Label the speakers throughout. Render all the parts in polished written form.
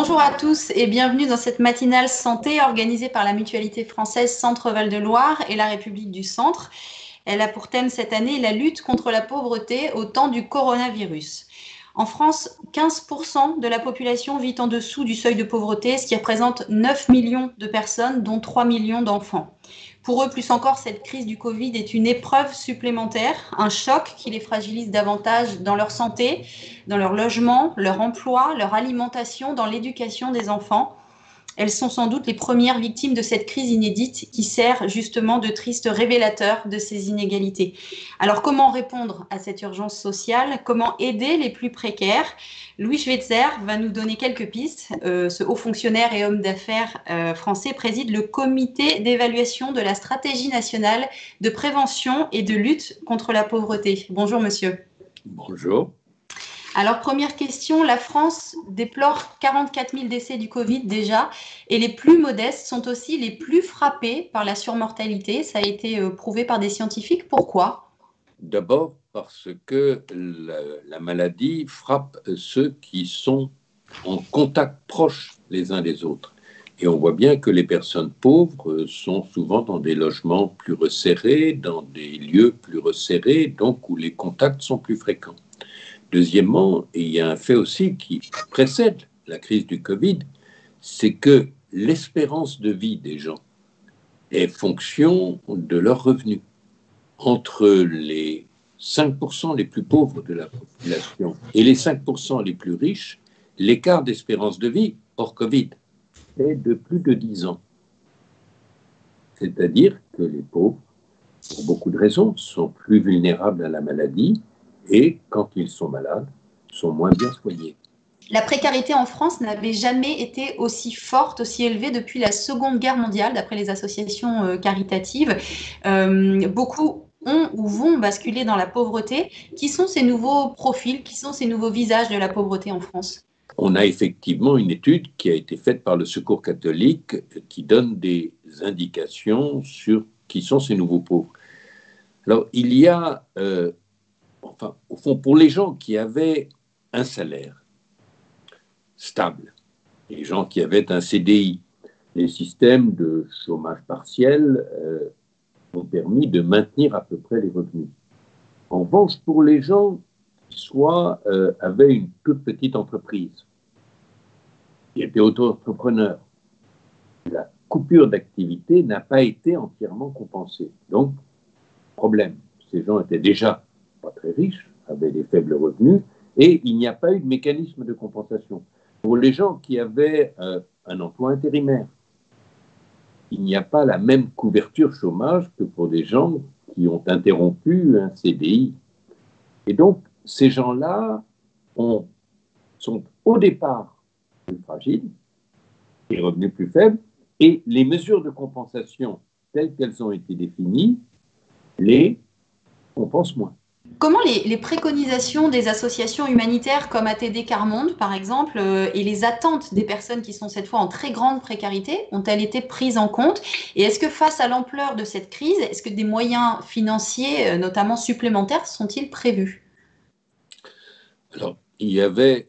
Speaker 1: Bonjour à tous et bienvenue dans cette matinale santé organisée par la Mutualité française Centre-Val de Loire et la République du Centre. Elle a pour thème cette année la lutte contre la pauvreté au temps du coronavirus. En France, 15% de la population vit en dessous du seuil de pauvreté, ce qui représente 9 millions de personnes, dont 3 millions d'enfants. Pour eux, plus encore, cette crise du Covid est une épreuve supplémentaire, un choc qui les fragilise davantage dans leur santé, dans leur logement, leur emploi, leur alimentation, dans l'éducation des enfants. Elles sont sans doute les premières victimes de cette crise inédite qui sert justement de triste révélateur de ces inégalités. Alors comment répondre à cette urgence sociale? Comment aider les plus précaires? Louis Schweitzer va nous donner quelques pistes. Ce haut fonctionnaire et homme d'affaires français préside le comité d'évaluation de la stratégie nationale de prévention et de lutte contre la pauvreté. Bonjour monsieur.
Speaker 2: Bonjour.
Speaker 1: Alors, première question, la France déplore 44 000 décès du Covid déjà, et les plus modestes sont aussi les plus frappés par la surmortalité. Ça a été prouvé par des scientifiques. Pourquoi?
Speaker 2: D'abord parce que la maladie frappe ceux qui sont en contact proche les uns des autres. Et on voit bien que les personnes pauvres sont souvent dans des logements plus resserrés, dans des lieux plus resserrés, donc où les contacts sont plus fréquents. Deuxièmement, il y a un fait aussi qui précède la crise du Covid, c'est que l'espérance de vie des gens est fonction de leurs revenus. Entre les 5% les plus pauvres de la population et les 5% les plus riches, l'écart d'espérance de vie hors Covid est de plus de 10 ans. C'est-à-dire que les pauvres, pour beaucoup de raisons, sont plus vulnérables à la maladie et, quand ils sont malades, sont moins bien soignés.
Speaker 1: La précarité en France n'avait jamais été aussi forte, aussi élevée depuis la Seconde Guerre mondiale, d'après les associations caritatives. Beaucoup ont ou vont basculer dans la pauvreté. Qui sont ces nouveaux profils, qui sont ces nouveaux visages de la pauvreté en France?
Speaker 2: On a effectivement une étude qui a été faite par le Secours catholique qui donne des indications sur qui sont ces nouveaux pauvres. Alors, il y a, au fond, pour les gens qui avaient un salaire stable, les gens qui avaient un CDI, les systèmes de chômage partiel ont permis de maintenir à peu près les revenus. En revanche, pour les gens qui avaient une toute petite entreprise, qui étaient auto-entrepreneurs, la coupure d'activité n'a pas été entièrement compensée. Donc, problème, ces gens étaient déjà pas très riches, avaient des faibles revenus, et il n'y a pas eu de mécanisme de compensation. Pour les gens qui avaient un emploi intérimaire, il n'y a pas la même couverture chômage que pour des gens qui ont interrompu un CDI. Et donc, ces gens-là sont au départ plus fragiles, les revenus plus faibles, et les mesures de compensation telles qu'elles ont été définies les compensent moins.
Speaker 1: Comment les préconisations des associations humanitaires comme ATD Quart Monde, par exemple, et les attentes des personnes qui sont cette fois en très grande précarité ont-elles été prises en compte? Et est-ce que face à l'ampleur de cette crise, est-ce que des moyens financiers, notamment supplémentaires, sont-ils prévus?
Speaker 2: Alors, il y avait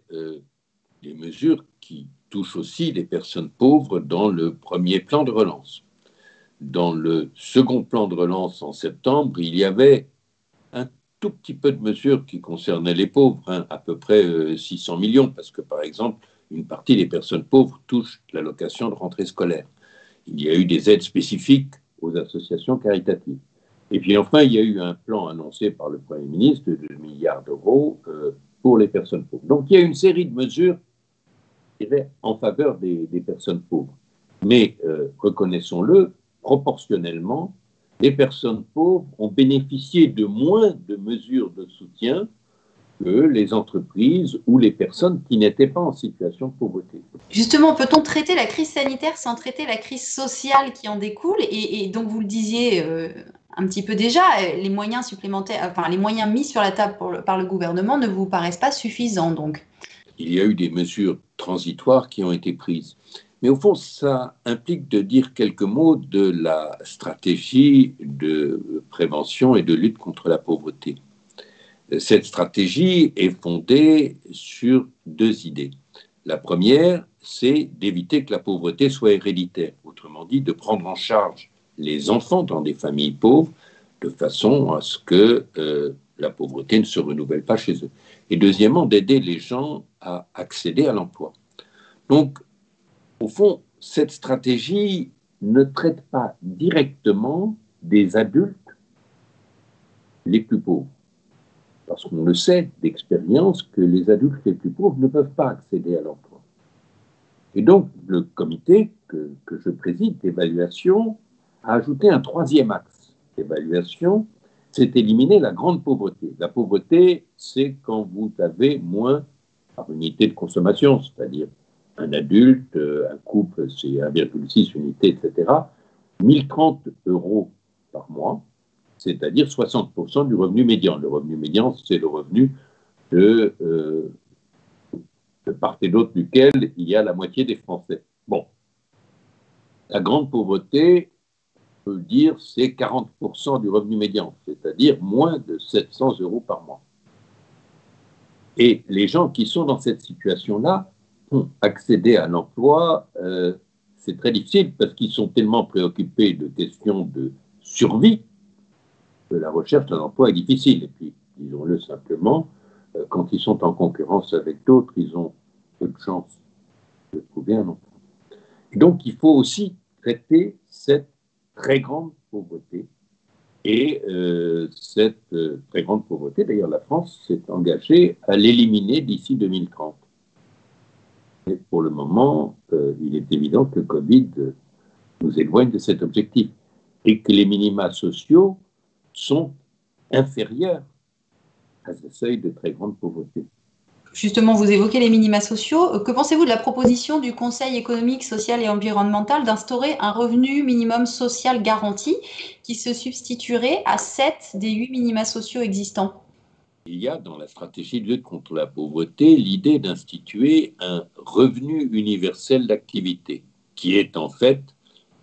Speaker 2: des mesures qui touchent aussi les personnes pauvres dans le premier plan de relance. Dans le second plan de relance en septembre, il y avait un tout petit peu de mesures qui concernaient les pauvres, à peu près 600 millions, parce que, par exemple, une partie des personnes pauvres touchent l'allocation de rentrée scolaire. Il y a eu des aides spécifiques aux associations caritatives. Et puis enfin, il y a eu un plan annoncé par le Premier ministre de 2 milliards d'euros pour les personnes pauvres. Donc il y a une série de mesures, je dirais, en faveur des personnes pauvres. Mais reconnaissons-le, proportionnellement, les personnes pauvres ont bénéficié de moins de mesures de soutien que les entreprises ou les personnes qui n'étaient pas en situation de pauvreté.
Speaker 1: Justement, peut-on traiter la crise sanitaire sans traiter la crise sociale qui en découle? Et donc, vous le disiez un petit peu déjà, les moyens supplémentaires, enfin les moyens mis sur la table par le gouvernement ne vous paraissent pas suffisants, donc.
Speaker 2: Il y a eu des mesures transitoires qui ont été prises. Mais au fond, ça implique de dire quelques mots de la stratégie de prévention et de lutte contre la pauvreté. Cette stratégie est fondée sur deux idées. La première, c'est d'éviter que la pauvreté soit héréditaire. Autrement dit, de prendre en charge les enfants dans des familles pauvres de façon à ce que la pauvreté ne se renouvelle pas chez eux. Et deuxièmement, d'aider les gens à accéder à l'emploi. Donc, au fond, cette stratégie ne traite pas directement des adultes les plus pauvres. Parce qu'on le sait d'expérience que les adultes les plus pauvres ne peuvent pas accéder à l'emploi. Et donc, le comité que je préside d'évaluation a ajouté un troisième axe d'évaluation, c'est éliminer la grande pauvreté. La pauvreté, c'est quand vous avez moins par unité de consommation, c'est-à-dire un adulte, un couple, c'est 1,6 unité, etc., 1030 euros par mois, c'est-à-dire 60% du revenu médian. Le revenu médian, c'est le revenu de part et d'autre duquel il y a la moitié des Français. Bon, la grande pauvreté, on peut dire, c'est 40% du revenu médian, c'est-à-dire moins de 700 euros par mois. Et les gens qui sont dans cette situation-là ont accédé à l'emploi, c'est très difficile parce qu'ils sont tellement préoccupés de questions de survie que la recherche d'un emploi est difficile. Et puis, disons-le simplement, quand ils sont en concurrence avec d'autres, ils ont peu de chance de trouver un emploi. Et donc, il faut aussi traiter cette très grande pauvreté. Et cette très grande pauvreté, d'ailleurs, la France s'est engagée à l'éliminer d'ici 2030. Et pour le moment, il est évident que le Covid nous éloigne de cet objectif et que les minima sociaux sont inférieurs à ce seuil de très grande pauvreté.
Speaker 1: Justement, vous évoquez les minima sociaux. Que pensez-vous de la proposition du Conseil économique, social et environnemental d'instaurer un revenu minimum social garanti qui se substituerait à 7 des 8 minima sociaux existants?
Speaker 2: Il y a dans la stratégie de lutte contre la pauvreté l'idée d'instituer un revenu universel d'activité, qui est en fait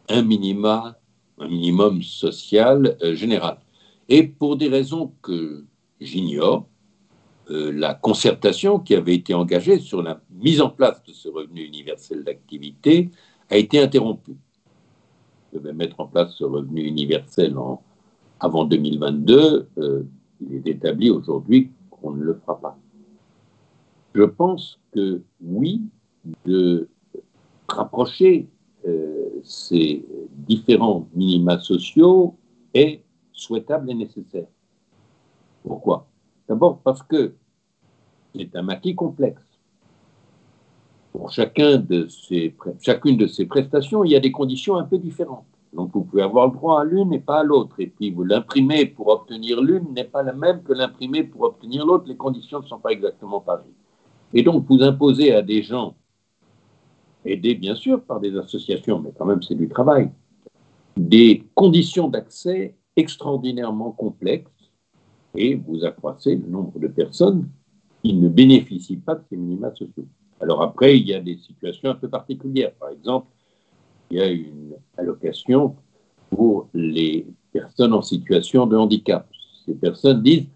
Speaker 2: un minimum social général. Et pour des raisons que j'ignore, la concertation qui avait été engagée sur la mise en place de ce revenu universel d'activité a été interrompue. On devait mettre en place ce revenu universel avant 2022. Il est établi aujourd'hui qu'on ne le fera pas. Je pense que oui, de rapprocher ces différents minima sociaux est souhaitable et nécessaire. Pourquoi? D'abord parce que c'est un maquis complexe. Pour chacune de ces prestations, il y a des conditions un peu différentes. Donc, vous pouvez avoir le droit à l'une et pas à l'autre. Et puis, vous l'imprimer pour obtenir l'une n'est pas la même que l'imprimer pour obtenir l'autre. Les conditions ne sont pas exactement pareilles. Et donc, vous imposez à des gens, aidés bien sûr par des associations, mais quand même c'est du travail, des conditions d'accès extraordinairement complexes et vous accroissez le nombre de personnes qui ne bénéficient pas de ces minima sociaux. Alors après, il y a des situations un peu particulières. Par exemple, il y a une allocation pour les personnes en situation de handicap. Ces personnes disent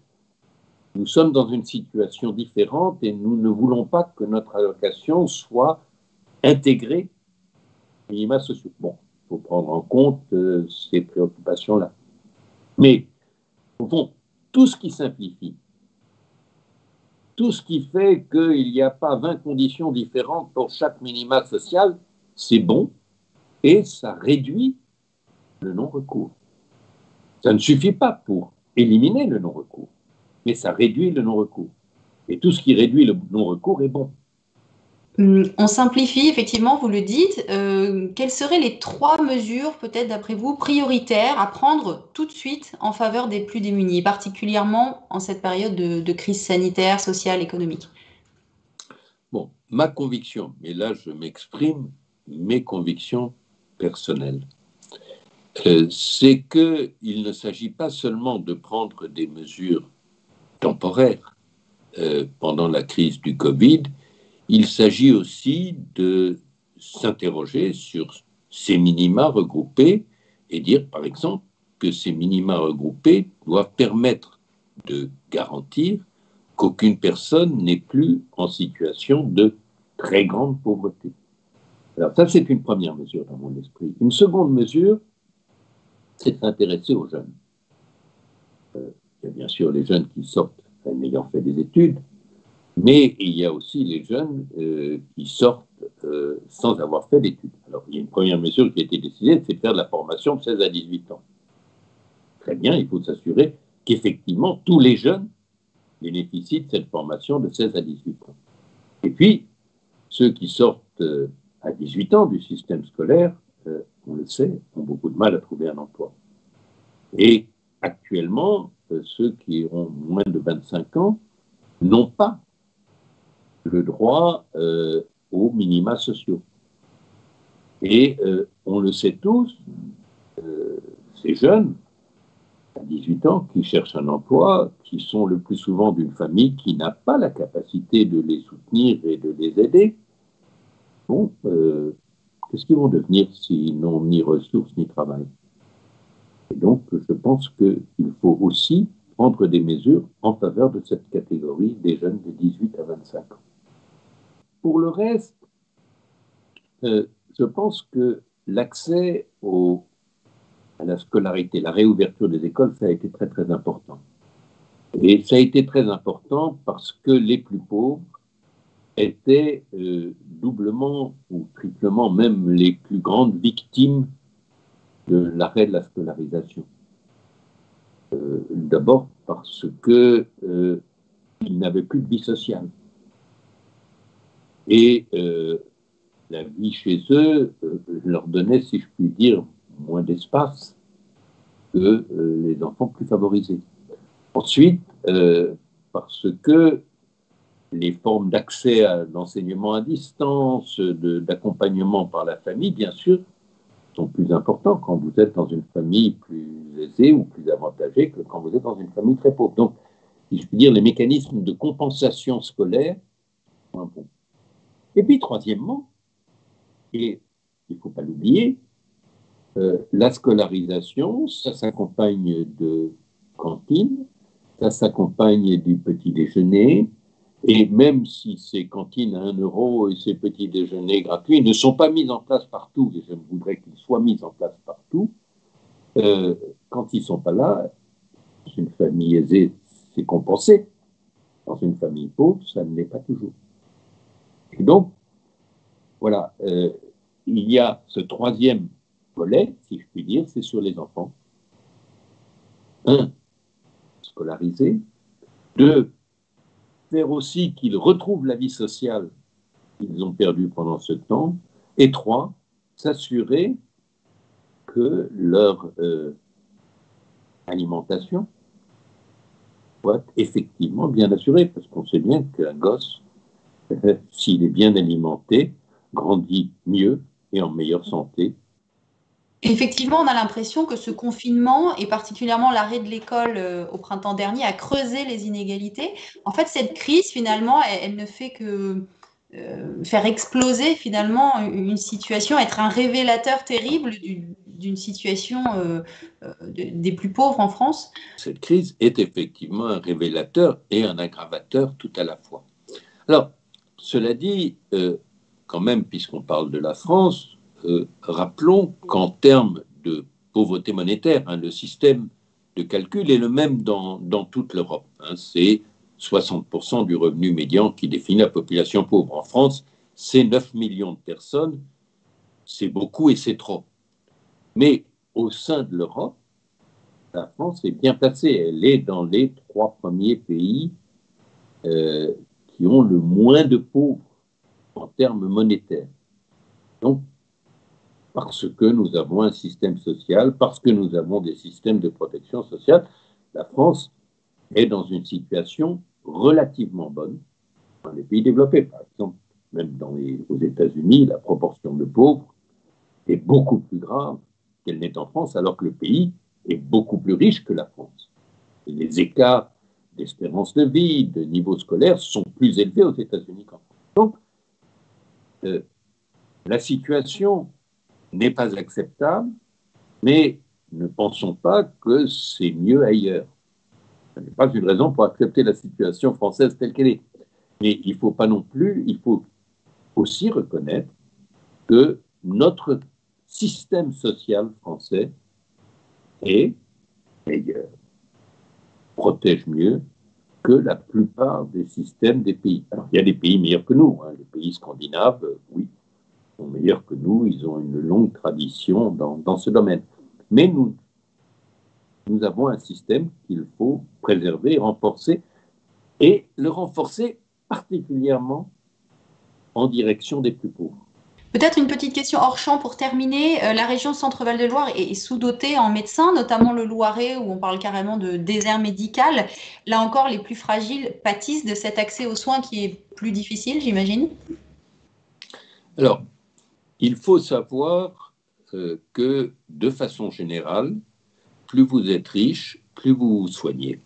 Speaker 2: « Nous sommes dans une situation différente et nous ne voulons pas que notre allocation soit intégrée aux minima sociaux. » Bon, il faut prendre en compte ces préoccupations-là. Mais, au fond, tout ce qui simplifie, tout ce qui fait qu'il n'y a pas 20 conditions différentes pour chaque minima social, c'est bon et ça réduit le non-recours. Ça ne suffit pas pour éliminer le non-recours, mais ça réduit le non-recours. Et tout ce qui réduit le non-recours est bon.
Speaker 1: On simplifie, effectivement, vous le dites. Quelles seraient les 3 mesures, peut-être d'après vous, prioritaires à prendre tout de suite en faveur des plus démunis, particulièrement en cette période de crise sanitaire, sociale, économique?
Speaker 2: Bon, ma conviction, mais là je m'exprime mes convictions personnelles, c'est qu'il ne s'agit pas seulement de prendre des mesures temporaires pendant la crise du Covid, il s'agit aussi de s'interroger sur ces minima regroupés et dire, par exemple, que ces minima regroupés doivent permettre de garantir qu'aucune personne n'est plus en situation de très grande pauvreté. Alors ça, c'est une première mesure dans mon esprit. Une seconde mesure, c'est de s'intéresser aux jeunes. Il y a bien sûr les jeunes qui sortent en ayant fait des études, mais il y a aussi les jeunes qui sortent sans avoir fait d'études. Alors, il y a une première mesure qui a été décidée, c'est de faire de la formation de 16 à 18 ans. Très bien, il faut s'assurer qu'effectivement, tous les jeunes bénéficient de cette formation de 16 à 18 ans. Et puis, ceux qui sortent à 18 ans du système scolaire, on le sait, ont beaucoup de mal à trouver un emploi. Et actuellement, ceux qui ont moins de 25 ans n'ont pas le droit aux minima sociaux. Et on le sait tous, ces jeunes, à 18 ans, qui cherchent un emploi, qui sont le plus souvent d'une famille qui n'a pas la capacité de les soutenir et de les aider, bon, qu'est-ce qu'ils vont devenir s'ils n'ont ni ressources ni travail? Et donc, je pense qu'il faut aussi prendre des mesures en faveur de cette catégorie des jeunes de 18 à 25 ans. Pour le reste, je pense que l'accès à la scolarité, la réouverture des écoles, ça a été très très important. Et ça a été très important parce que les plus pauvres étaient doublement ou triplement même les plus grandes victimes de l'arrêt de la scolarisation. D'abord parce que ils n'avaient plus de vie sociale. Et la vie chez eux leur donnait, si je puis dire, moins d'espace que les enfants plus favorisés. Ensuite, parce que les formes d'accès à l'enseignement à distance, d'accompagnement par la famille, bien sûr, sont plus importants quand vous êtes dans une famille plus aisée ou plus avantagée que quand vous êtes dans une famille très pauvre. Donc, si je puis dire, les mécanismes de compensation scolaire sont un bon. Et puis, troisièmement, et il ne faut pas l'oublier, la scolarisation, ça s'accompagne de cantines, ça s'accompagne du petit déjeuner, et même si ces cantines à 1 euro et ces petits déjeuners gratuits ne sont pas mis en place partout, et je voudrais qu'ils soient mis en place partout, quand ils ne sont pas là, dans une famille aisée, c'est compensé. Dans une famille pauvre, ça ne l'est pas toujours. Et donc, voilà, il y a ce troisième volet, si je puis dire, c'est sur les enfants. 1, scolariser. 2, faire aussi qu'ils retrouvent la vie sociale qu'ils ont perdue pendant ce temps. Et 3, s'assurer que leur alimentation soit effectivement bien assurée, parce qu'on sait bien qu'un gosse, s'il est bien alimenté, grandit mieux et en meilleure santé.
Speaker 1: Effectivement, on a l'impression que ce confinement, et particulièrement l'arrêt de l'école au printemps dernier, a creusé les inégalités. En fait, cette crise, finalement, elle ne fait que faire exploser finalement une situation, être un révélateur terrible d'une situation des plus pauvres en France.
Speaker 2: Cette crise est effectivement un révélateur et un aggravateur tout à la fois. Alors, cela dit, quand même, puisqu'on parle de la France, rappelons qu'en termes de pauvreté monétaire, le système de calcul est le même dans toute l'Europe. C'est 60% du revenu médian qui définit la population pauvre. En France, c'est 9 millions de personnes. C'est beaucoup et c'est trop. Mais au sein de l'Europe, la France est bien placée. Elle est dans les 3 premiers pays qui ont le moins de pauvres en termes monétaires. Donc, parce que nous avons un système social, parce que nous avons des systèmes de protection sociale, la France est dans une situation relativement bonne. Dans les pays développés, par exemple, même aux États-Unis, la proportion de pauvres est beaucoup plus grave qu'elle n'est en France, alors que le pays est beaucoup plus riche que la France. Et les écarts d'espérance de vie, de niveau scolaire sont plus élevés aux États-Unis qu'en France. Donc, la situation n'est pas acceptable, mais ne pensons pas que c'est mieux ailleurs. Ce n'est pas une raison pour accepter la situation française telle qu'elle est. Mais il ne faut pas non plus, il faut aussi reconnaître que notre système social français est meilleur, protège mieux que la plupart des systèmes des pays. Alors, il y a des pays meilleurs que nous, hein. Les pays scandinaves, oui, sont meilleurs que nous, ils ont une longue tradition dans ce domaine. Mais nous avons un système qu'il faut préserver, renforcer, et le renforcer particulièrement en direction des plus pauvres.
Speaker 1: Peut-être une petite question hors champ pour terminer. La région Centre-Val de Loire est sous-dotée en médecins, notamment le Loiret, où on parle carrément de désert médical. Là encore, les plus fragiles pâtissent de cet accès aux soins qui est plus difficile, j'imagine.
Speaker 2: Alors, il faut savoir que, de façon générale, plus vous êtes riche, plus vous vous soignez.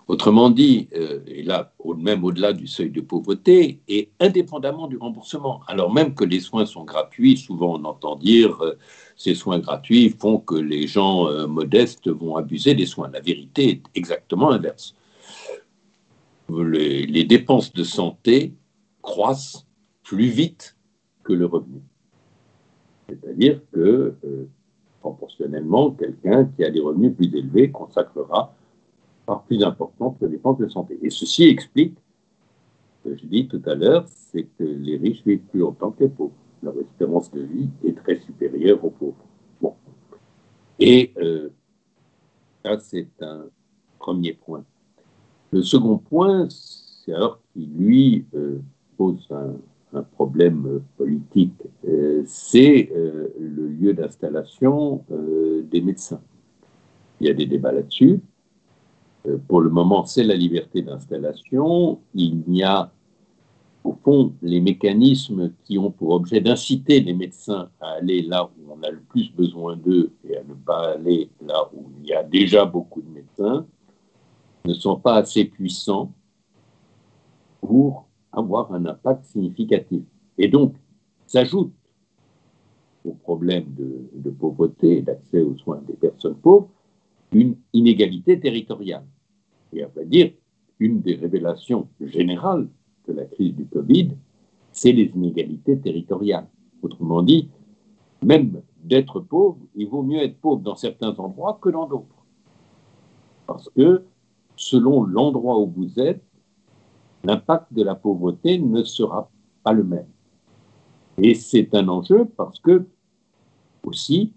Speaker 2: Autrement dit, et là, même au-delà du seuil de pauvreté, et indépendamment du remboursement, alors même que les soins sont gratuits, souvent on entend dire ces soins gratuits font que les gens modestes vont abuser des soins. La vérité est exactement inverse. Les dépenses de santé croissent plus vite que le revenu. C'est-à-dire que, proportionnellement, quelqu'un qui a des revenus plus élevés consacrera par plus importante que les dépenses de santé. Et ceci explique, ce que je dis tout à l'heure, c'est que les riches vivent plus longtemps que les pauvres. Leur espérance de vie est très supérieure aux pauvres. Bon. Et ça, c'est un premier point. Le second point, c'est alors qui, lui, pose un problème politique, c'est le lieu d'installation des médecins. Il y a des débats là-dessus. Pour le moment, c'est la liberté d'installation. Il y a, au fond, les mécanismes qui ont pour objet d'inciter les médecins à aller là où on a le plus besoin d'eux et à ne pas aller là où il y a déjà beaucoup de médecins, ne sont pas assez puissants pour avoir un impact significatif. Et donc, s'ajoute au problème de pauvreté et d'accès aux soins des personnes pauvres une inégalité territoriale. Et à vrai dire, une des révélations générales de la crise du Covid, c'est les inégalités territoriales. Autrement dit, même d'être pauvre, il vaut mieux être pauvre dans certains endroits que dans d'autres. Parce que selon l'endroit où vous êtes, l'impact de la pauvreté ne sera pas le même. Et c'est un enjeu parce que, aussi,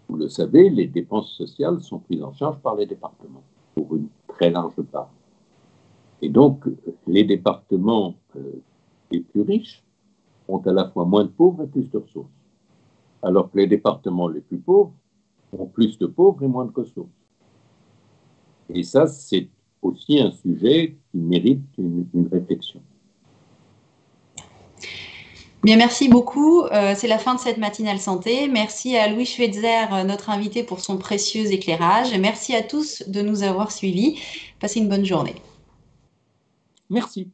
Speaker 2: vous le savez, les dépenses sociales sont prises en charge par les départements, pour une très large part. Et donc, les départements les plus riches ont à la fois moins de pauvres et plus de ressources, alors que les départements les plus pauvres ont plus de pauvres et moins de ressources. Et ça, c'est aussi un sujet qui mérite une réflexion.
Speaker 1: Bien, merci beaucoup. C'est la fin de cette matinale santé. Merci à Louis Schweitzer, notre invité, pour son précieux éclairage. Merci à tous de nous avoir suivis. Passez une bonne journée.
Speaker 2: Merci.